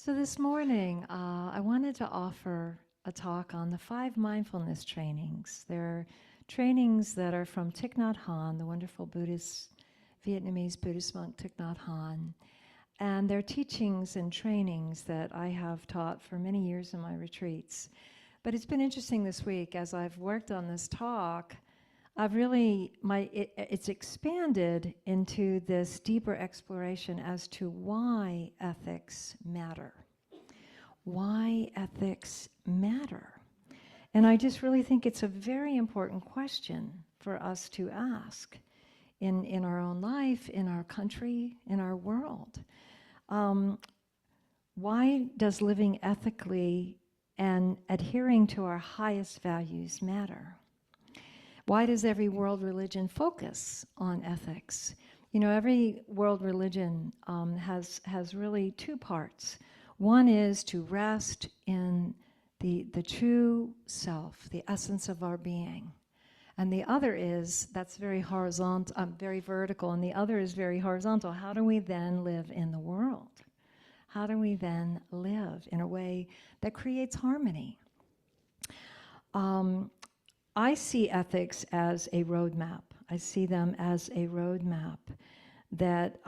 So this morning, I wanted to offer a talk on the 5 mindfulness trainings. They're trainings that are from Thich Nhat Hanh, the wonderful Vietnamese Buddhist monk Thich Nhat Hanh. And they're teachings and trainings that I have taught for many years in my retreats. But it's been interesting this week as I've worked on this talk. It's expanded into this deeper exploration as to why ethics matter. Why ethics matter. And I just really think it's a very important question for us to ask in our own life, in our country, in our world. Why does living ethically and adhering to our highest values matter? Why does every world religion focus on ethics? You know, every world religion has really 2 parts. One is to rest in the true self, the essence of our being. And the other is, that's very horizontal, very vertical, and the other is very horizontal. How do we then live in the world? How do we then live in a way that creates harmony? I see ethics as a roadmap. I see them as a roadmap that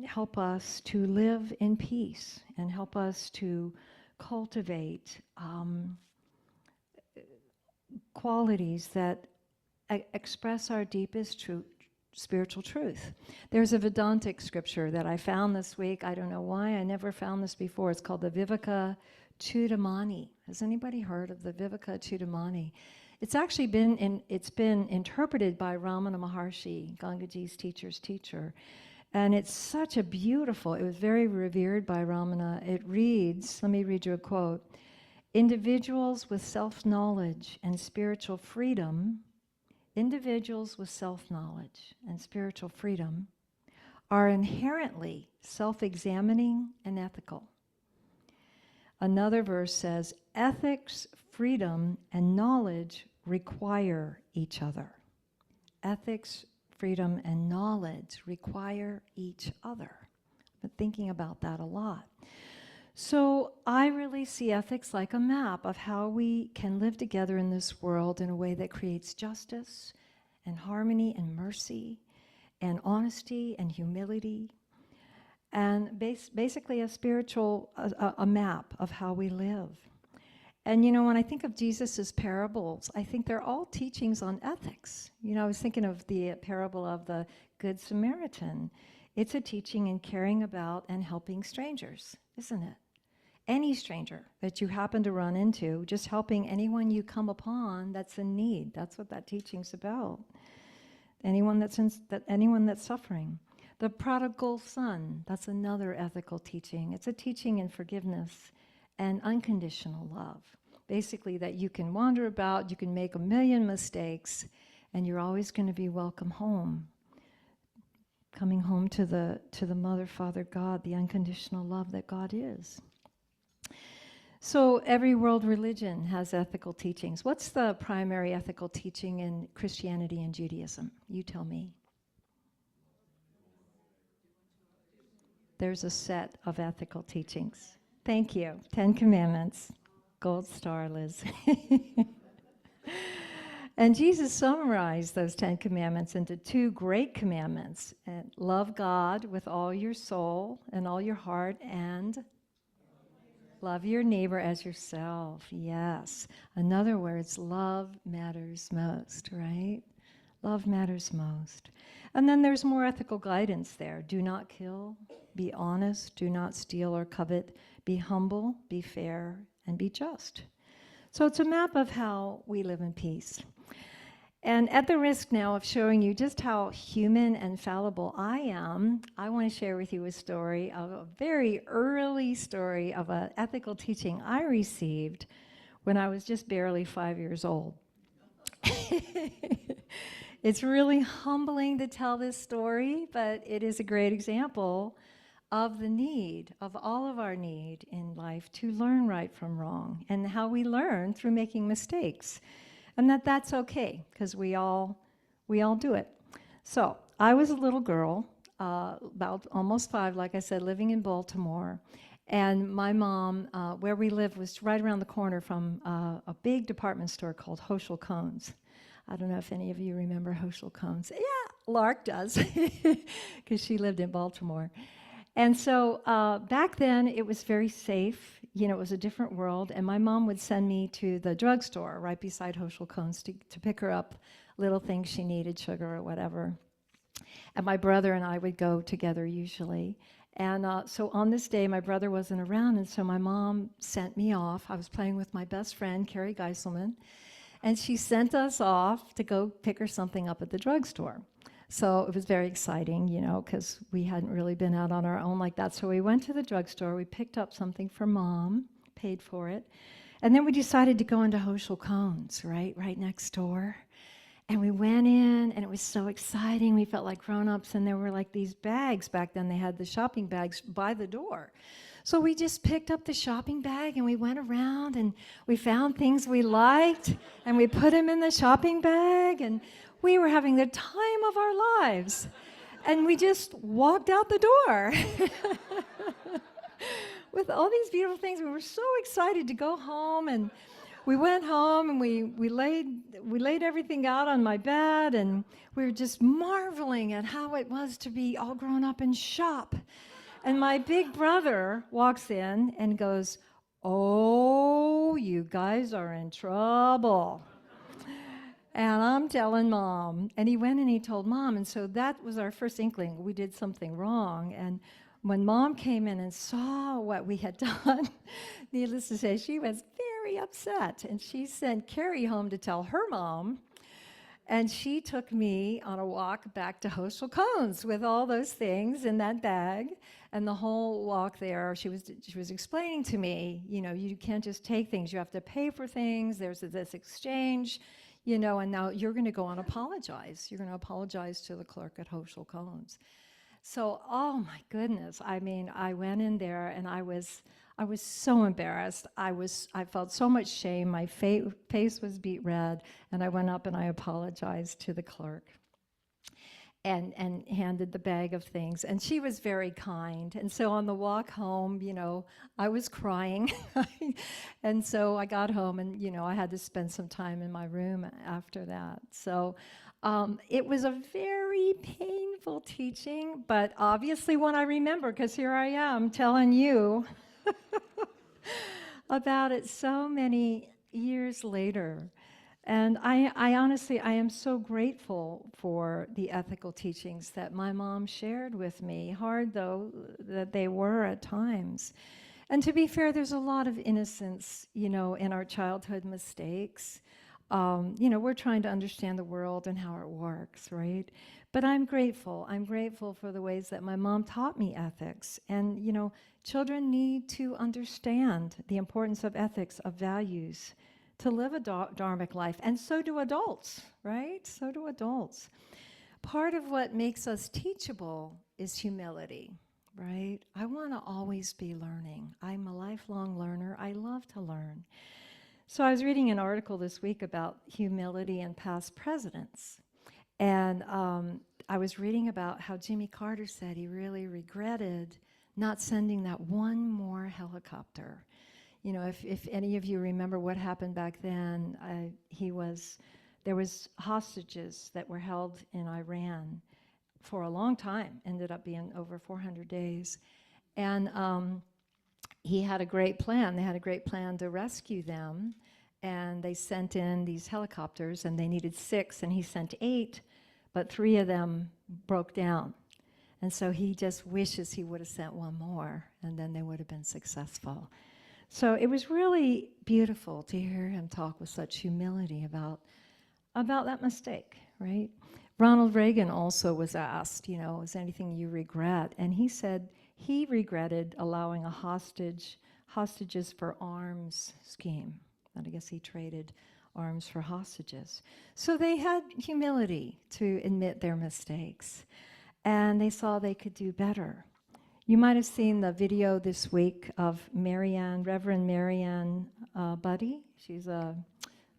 help us to live in peace and help us to cultivate qualities that express our deepest spiritual truth. There's a Vedantic scripture that I found this week. I don't know why, I never found this before. It's called the Vivekachudamani. Has anybody heard of the Vivekachudamani? It's actually been interpreted by Ramana Maharshi, Gangaji's teacher's teacher. And it's such a beautiful, it was very revered by Ramana. It reads, let me read you a quote. Individuals with self-knowledge and spiritual freedom are inherently self-examining and ethical. Another verse says, ethics, freedom, and knowledge require each other. Ethics, freedom, and knowledge require each other. I've been thinking about that a lot. So I really see ethics like a map of how we can live together in this world in a way that creates justice and harmony and mercy and honesty and humility. And basically a spiritual, a map of how we live. And you know, when I think of Jesus's parables, I think they're all teachings on ethics. You know, I was thinking of the parable of the Good Samaritan. It's a teaching in caring about and helping strangers, isn't it? Any stranger that you happen to run into, just helping anyone you come upon that's in need. That's what that teaching's about. Anyone that's suffering. The prodigal son, that's another ethical teaching. It's a teaching in forgiveness and unconditional love. Basically that you can wander about, you can make a million mistakes, and you're always going to be welcome home. Coming home to the Mother, Father, God, the unconditional love that God is. So every world religion has ethical teachings. What's the primary ethical teaching in Christianity and Judaism? You tell me. There's a set of ethical teachings. Thank you. 10 Commandments. Gold star, Liz. And Jesus summarized those 10 commandments into 2 great commandments. Love God with all your soul and all your heart, and love your neighbor as yourself. Yes. In other words, love matters most, right? Love matters most. And then there's more ethical guidance there. Do not kill, be honest, do not steal or covet, be humble, be fair, and be just. So it's a map of how we live in peace. And at the risk now of showing you just how human and fallible I am, I want to share with you a story of a very early story of an ethical teaching I received when I was just barely 5 years old. It's really humbling to tell this story, but it is a great example of the need, of all of our need in life to learn right from wrong, and how we learn through making mistakes. And that's okay, because we all do it. So I was a little girl, about almost 5, like I said, living in Baltimore. And my mom, where we lived, was right around the corner from a big department store called Hoschel Cones. I don't know if any of you remember Hoschel Cones. Yeah, Lark does, because she lived in Baltimore. And so back then, it was very safe. You know, it was a different world. And my mom would send me to the drugstore right beside Hoschel Cones to pick her up little things she needed, sugar or whatever. And my brother and I would go together usually. And so on this day, my brother wasn't around, and so my mom sent me off. I was playing with my best friend, Carrie Geiselman, and she sent us off to go pick her something up at the drugstore. So it was very exciting, you know, because we hadn't really been out on our own like that. So we went to the drugstore, we picked up something for Mom, paid for it, and then we decided to go into Hoschel Cones, right next door. And we went in, and it was so exciting. We felt like grown-ups, and there were like these bags. Back then, they had the shopping bags by the door. So we just picked up the shopping bag, and we went around, and we found things we liked, and we put them in the shopping bag, and we were having the time of our lives. And we just walked out the door with all these beautiful things. We were so excited to go home, and we went home and we laid everything out on my bed, and we were just marveling at how it was to be all grown up and shop. And my big brother walks in and goes, "Oh, you guys are in trouble." And I'm telling Mom. And he went and he told Mom. And so that was our first inkling. We did something wrong. And when Mom came in and saw what we had done, needless to say, she was very upset. And she sent Carrie home to tell her mom. And she took me on a walk back to Hoschel Cones with all those things in that bag. And the whole walk there, she was explaining to me, you know, you can't just take things. You have to pay for things. There's this exchange, you know, and now you're going to go and apologize. You're going to apologize to the clerk at Hoschel Cones. So, oh my goodness, I mean, I went in there and I was so embarrassed. I felt so much shame. My face was beet red, and I went up and I apologized to the clerk and handed the bag of things. And she was very kind. And so on the walk home, you know, I was crying. And so I got home and, you know, I had to spend some time in my room after that. So it was a very painful teaching, but obviously one I remember, because here I am telling you about it so many years later. And I honestly, I am so grateful for the ethical teachings that my mom shared with me, hard though that they were at times. And to be fair, there's a lot of innocence, you know, in our childhood mistakes. You know, we're trying to understand the world and how it works, right? But I'm grateful. I'm grateful for the ways that my mom taught me ethics. And, you know, children need to understand the importance of ethics, of values, to live a dharmic life. And so do adults, right? So do adults. Part of what makes us teachable is humility, right? I want to always be learning. I'm a lifelong learner. I love to learn. So I was reading an article this week about humility in past presidents. And I was reading about how Jimmy Carter said he really regretted not sending that one more helicopter. You know, if any of you remember what happened back then, there was hostages that were held in Iran for a long time, ended up being over 400 days. And he had a great plan. They had a great plan to rescue them. And they sent in these helicopters, and they needed 6, and he sent 8, but 3 of them broke down. And so he just wishes he would have sent one more, and then they would have been successful. So it was really beautiful to hear him talk with such humility about that mistake, right? Ronald Reagan also was asked, you know, is there anything you regret? And he said he regretted allowing a hostages for arms scheme. And I guess he traded arms for hostages. So they had humility to admit their mistakes, and they saw they could do better. You might have seen the video this week of Reverend Marianne Buddy. She's a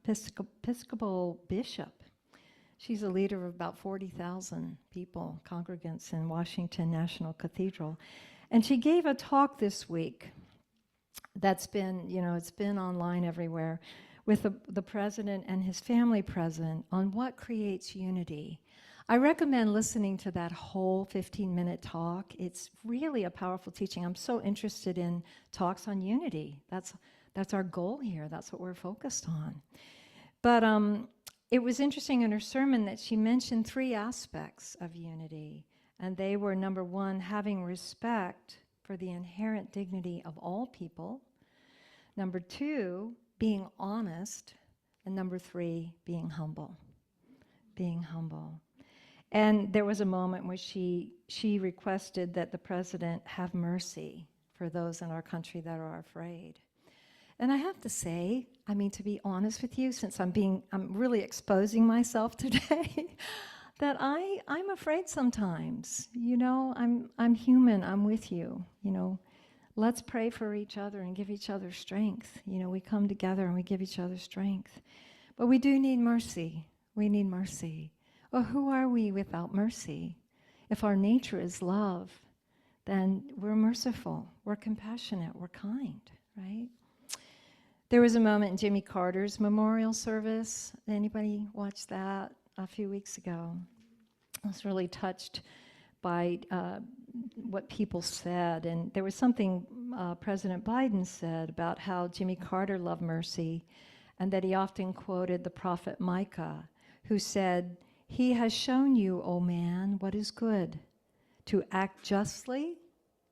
Episcopal bishop. She's a leader of about 40,000 people, congregants in Washington National Cathedral. And she gave a talk this week that's been, it's been online everywhere, with the president and his family present, on what creates unity. I recommend listening to that whole 15-minute talk. It's really a powerful teaching. I'm so interested in talks on unity. That's our goal here. That's what we're focused on. But it was interesting in her sermon that she mentioned 3 aspects of unity. And they were, number 1, having respect for the inherent dignity of all people. Number 2, being honest. And number 3, being humble. Being humble. And there was a moment where she requested that the president have mercy for those in our country that are afraid. And I have to say, to be honest with you, since I'm really exposing myself today, that I'm afraid sometimes. I'm human. I'm with you. Let's pray for each other and give each other strength. We come together and we give each other strength. But we do need mercy. We need mercy. Well, who are we without mercy? If our nature is love, then we're merciful, we're compassionate, we're kind, right? There was a moment in Jimmy Carter's memorial service. Anybody watch that a few weeks ago? I was really touched by what people said. And there was something President Biden said about how Jimmy Carter loved mercy, and that he often quoted the prophet Micah, who said, "He has shown you, O man, what is good, to act justly,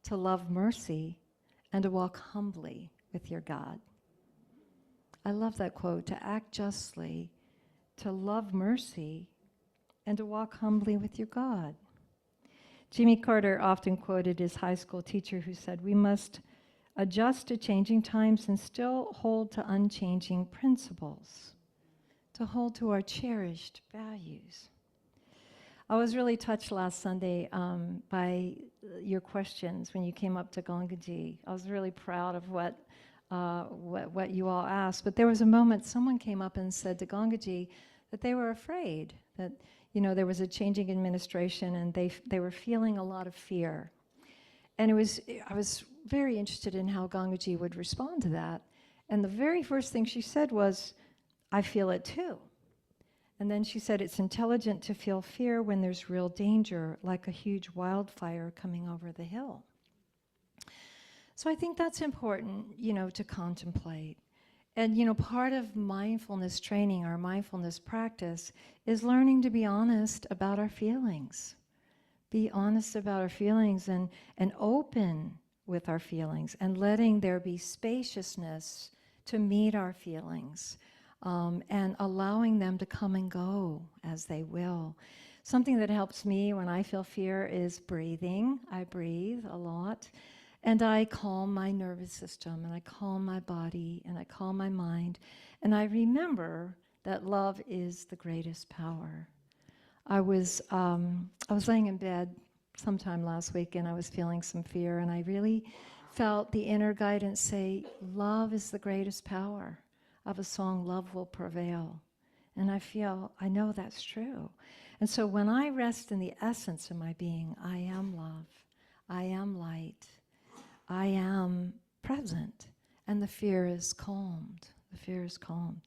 to love mercy, and to walk humbly with your God." I love that quote, to act justly, to love mercy, and to walk humbly with your God. Jimmy Carter often quoted his high school teacher who said, "We must adjust to changing times and still hold to unchanging principles, to hold to our cherished values." I was really touched last Sunday by your questions when you came up to Gangaji. I was really proud of what you all asked. But there was a moment someone came up and said to Gangaji that they were afraid, that there was a changing administration and they were feeling a lot of fear. And I was very interested in how Gangaji would respond to that. And the very first thing she said was, "I feel it too." And then she said, "It's intelligent to feel fear when there's real danger, like a huge wildfire coming over the hill." So I think that's important, to contemplate. And, part of mindfulness training, our mindfulness practice, is learning to be honest about our feelings. Be honest about our feelings and open with our feelings, and letting there be spaciousness to meet our feelings, and allowing them to come and go as they will. Something that helps me when I feel fear is breathing. I breathe a lot. And I calm my nervous system, and I calm my body, and I calm my mind. And I remember that love is the greatest power. I was laying in bed sometime last week, and I was feeling some fear, and I really felt the inner guidance say, love is the greatest power. Of a song, "Love Will Prevail." And I know that's true. And so when I rest in the essence of my being, I am love, I am light, I am present, and the fear is calmed. The fear is calmed.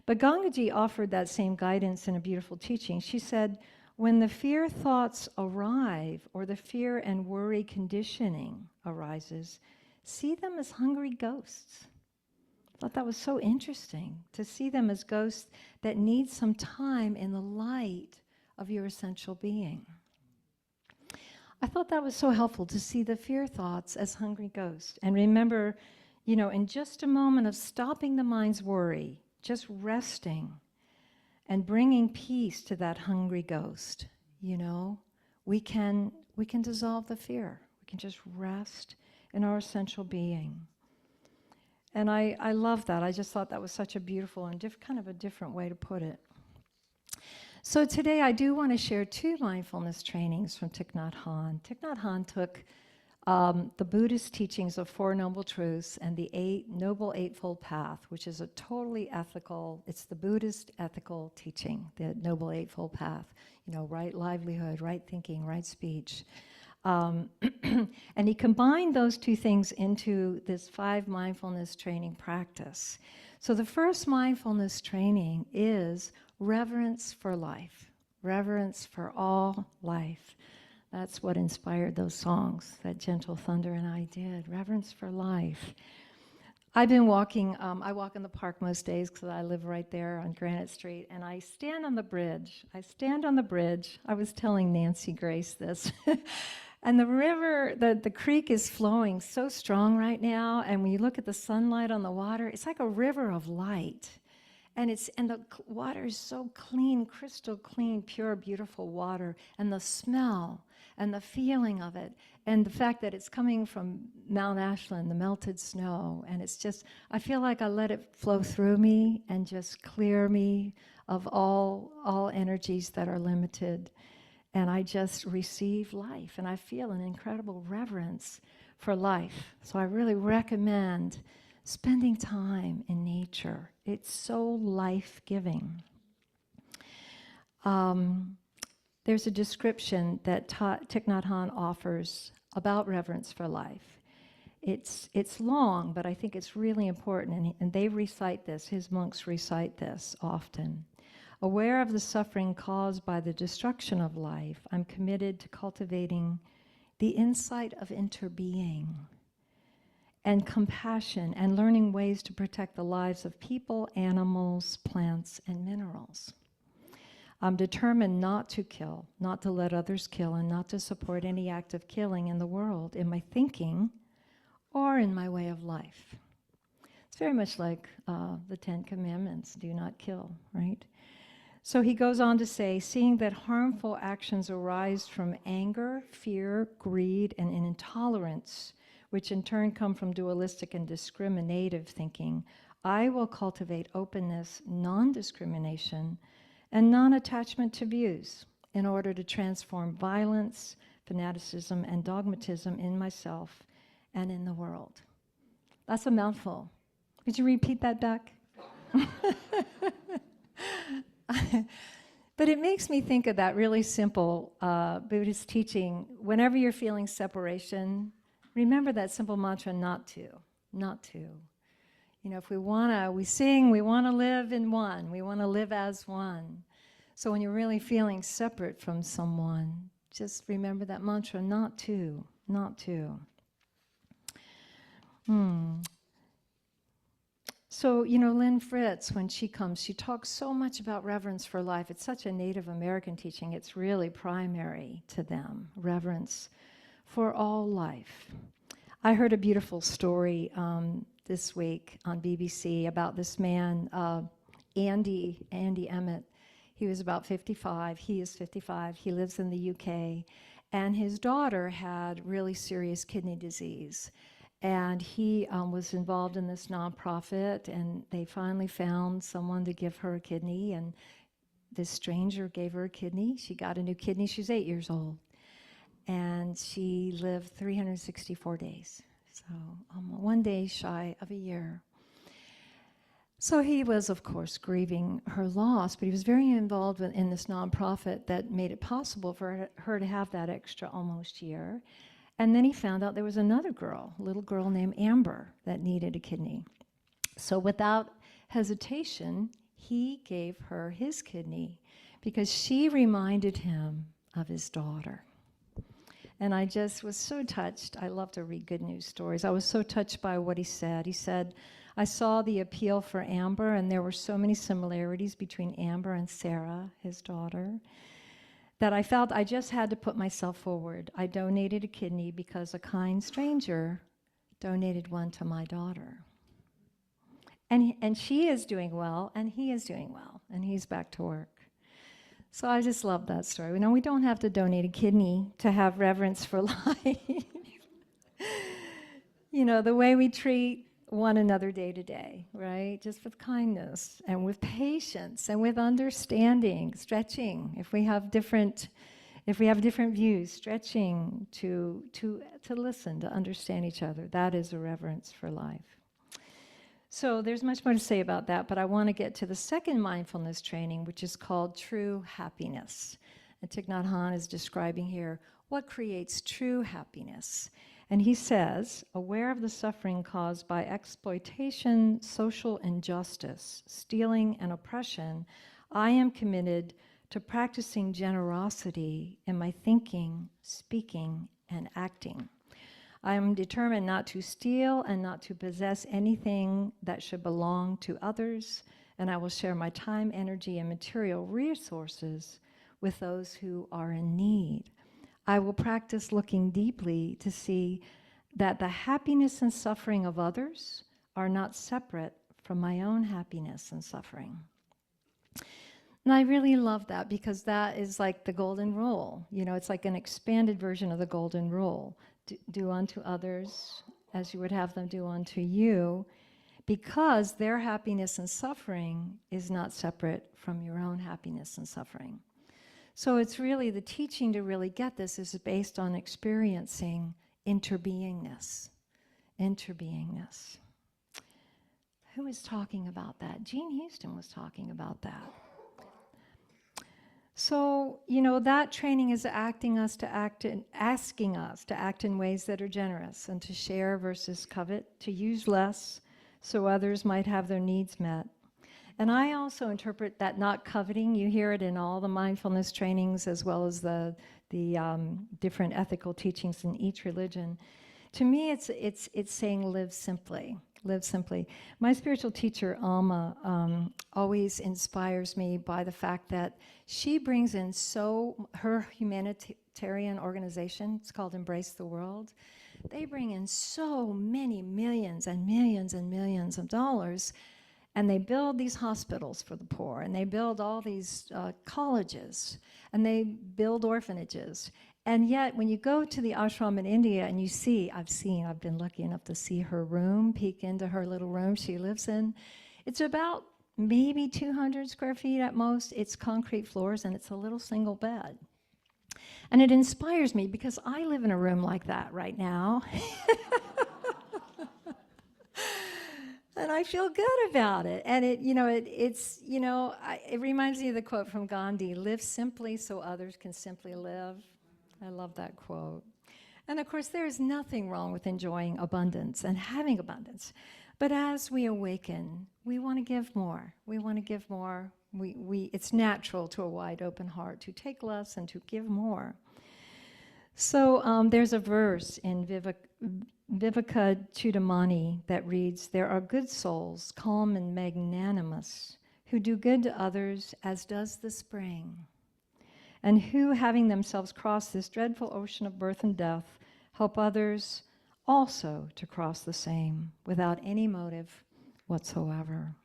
But Gangaji offered that same guidance in a beautiful teaching. She said, when the fear thoughts arrive, or the fear and worry conditioning arises, see them as hungry ghosts. I thought that was so interesting, to see them as ghosts that need some time in the light of your essential being. I thought that was so helpful, to see the fear thoughts as hungry ghosts. And remember, in just a moment of stopping the mind's worry, just resting and bringing peace to that hungry ghost, we can dissolve the fear. We can just rest in our essential being. And I love that. I just thought that was such a beautiful and kind of a different way to put it. So today I do want to share 2 mindfulness trainings from Thich Nhat Hanh. Thich Nhat Hanh took the Buddhist teachings of 4 Noble Truths and the Noble Eightfold Path, which is a totally ethical, it's the Buddhist ethical teaching, the Noble Eightfold Path, right livelihood, right thinking, right speech. And he combined those two things into this 5 mindfulness training practice. So the first mindfulness training is reverence for life, reverence for all life. That's what inspired those songs that Gentle Thunder and I did, reverence for life. I've been walking, I walk in the park most days because I live right there on Granite Street, and I stand on the bridge. I was telling Nancy Grace this. And the river, the creek is flowing so strong right now, and when you look at the sunlight on the water, it's like a river of light. And the water is so clean, crystal clean, pure, beautiful water, and the smell and the feeling of it, and the fact that it's coming from Mount Ashland, the melted snow, and it's just, I feel like I let it flow through me and just clear me of all energies that are limited. And I just receive life, and I feel an incredible reverence for life. So I really recommend spending time in nature. It's so life-giving. There's a description that Thich Nhat Hanh offers about reverence for life. It's long, but I think it's really important, and they recite this, his monks recite this often. Aware of the suffering caused by the destruction of life, I'm committed to cultivating the insight of interbeing and compassion and learning ways to protect the lives of people, animals, plants, and minerals. I'm determined not to kill, not to let others kill, and not to support any act of killing in the world, in my thinking or in my way of life. It's very much like the 10 Commandments, do not kill, right? So he goes on to say, seeing that harmful actions arise from anger, fear, greed, and intolerance, which in turn come from dualistic and discriminative thinking, I will cultivate openness, non-discrimination, and non-attachment to views in order to transform violence, fanaticism, and dogmatism in myself and in the world. That's a mouthful. Could you repeat that back? But it makes me think of that really simple Buddhist teaching. Whenever you're feeling separation, remember that simple mantra, not to, not to. You know, if we sing, we want to live in one. We want to live as one. So when you're really feeling separate from someone, just remember that mantra, not to, not to. So, you know, Lynn Fritz, when she comes, she talks so much about reverence for life. It's such a Native American teaching. It's really primary to them, reverence for all life. I heard a beautiful story this week on BBC about this man, Andy Emmett. He was about 55. He is 55. He lives in the UK. And his daughter had really serious kidney disease. And he was involved in this nonprofit, and they finally found someone to give her a kidney, and this stranger gave her a kidney. She got a new kidney. She was 8 years old. And she lived 364 days, so 1 day shy of a year. So he was, of course, grieving her loss, but he was very involved in this nonprofit that made it possible for her to have that extra almost year. And then he found out there was another girl, a little girl named Amber, that needed a kidney. So without hesitation, he gave her his kidney because she reminded him of his daughter. And I just was so touched. I love to read good news stories. I was so touched by what he said. He said, I saw the appeal for Amber, and there were so many similarities between Amber and Sarah, his daughter, that I felt I just had to put myself forward. I donated a kidney because a kind stranger donated one to my daughter. And she is doing well, and he is doing well, and he's back to work. So I just love that story. You know, we don't have to donate a kidney to have reverence for life. You know, the way we treat one another day to day, right? Just with kindness and with patience and with understanding, stretching. If we have different views, stretching to listen, to understand each other. That is a reverence for life. So there's much more to say about that, but I want to get to the second mindfulness training, which is called true happiness. And Thich Nhat Hanh is describing here what creates true happiness. And he says, aware of the suffering caused by exploitation, social injustice, stealing, and oppression, I am committed to practicing generosity in my thinking, speaking, and acting. I am determined not to steal and not to possess anything that should belong to others, and I will share my time, energy, and material resources with those who are in need. I will practice looking deeply to see that the happiness and suffering of others are not separate from my own happiness and suffering. And I really love that, because that is like the golden rule. You know, it's like an expanded version of the golden rule. Do unto others as you would have them do unto you, because their happiness and suffering is not separate from your own happiness and suffering. So it's really the teaching to really get this is based on experiencing interbeingness. Interbeingness. Who was talking about that? Jean Houston was talking about that. So, you know, that training is asking us to act in ways that are generous and to share versus covet, to use less so others might have their needs met. And I also interpret that not coveting, you hear it in all the mindfulness trainings as well as the different ethical teachings in each religion. To me, it's saying live simply. Live simply. My spiritual teacher, Alma, always inspires me by the fact that she brings in her humanitarian organization, it's called Embrace the World, they bring in so many millions and millions and millions of dollars, and they build these hospitals for the poor, and they build all these colleges, and they build orphanages. And yet, when you go to the ashram in India and you see, I've been lucky enough to see her room, peek into her little room she lives in. It's about maybe 200 square feet at most. It's concrete floors and it's a little single bed. And it inspires me because I live in a room like that right now. And I feel good about it. And it reminds me of the quote from Gandhi, live simply so others can simply live. I love that quote. And of course, there is nothing wrong with enjoying abundance and having abundance. But as we awaken, we want to give more. We want to give more. It's natural to a wide open heart to take less and to give more. So there's a verse in Vivekachudamani that reads, there are good souls, calm and magnanimous, who do good to others as does the spring, and who, having themselves crossed this dreadful ocean of birth and death, help others also to cross the same without any motive whatsoever.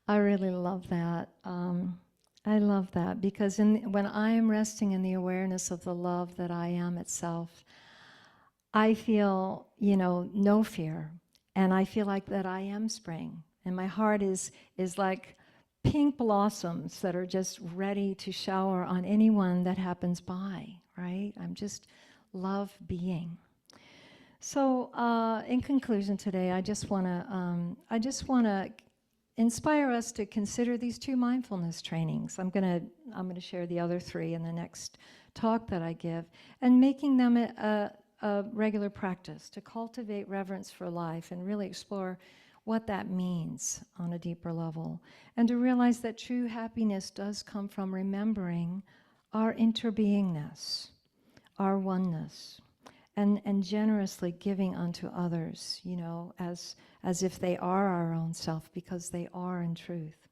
I really love that. I love that because when I am resting in the awareness of the love that I am itself, I feel, no fear, and I feel like that I am spring, and my heart is like pink blossoms that are just ready to shower on anyone that happens by, right? I'm just love being. So in conclusion today, I just want to inspire us to consider these 2 mindfulness trainings. I'm going to share the other 3 in the next talk that I give, and making them a regular practice to cultivate reverence for life and really explore what that means on a deeper level, and to realize that true happiness does come from remembering our interbeingness, our oneness, and generously giving unto others, as if they are our own self, because they are in truth.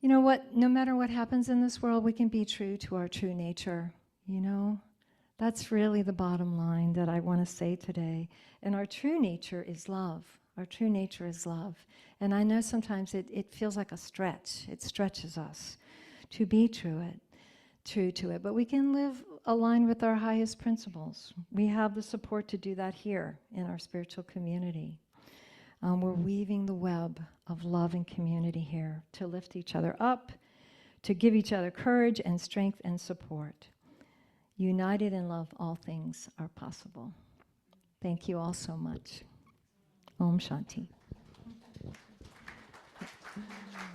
You know what? No matter what happens in this world, we can be true to our true nature, That's really the bottom line that I want to say today. And our true nature is love. Our true nature is love. And I know sometimes it feels like a stretch. It stretches us to be true to it. But we can live aligned with our highest principles. We have the support to do that here in our spiritual community. We're weaving the web of love and community here to lift each other up, to give each other courage and strength and support. United in love, all things are possible. Thank you all so much. Om Shanti.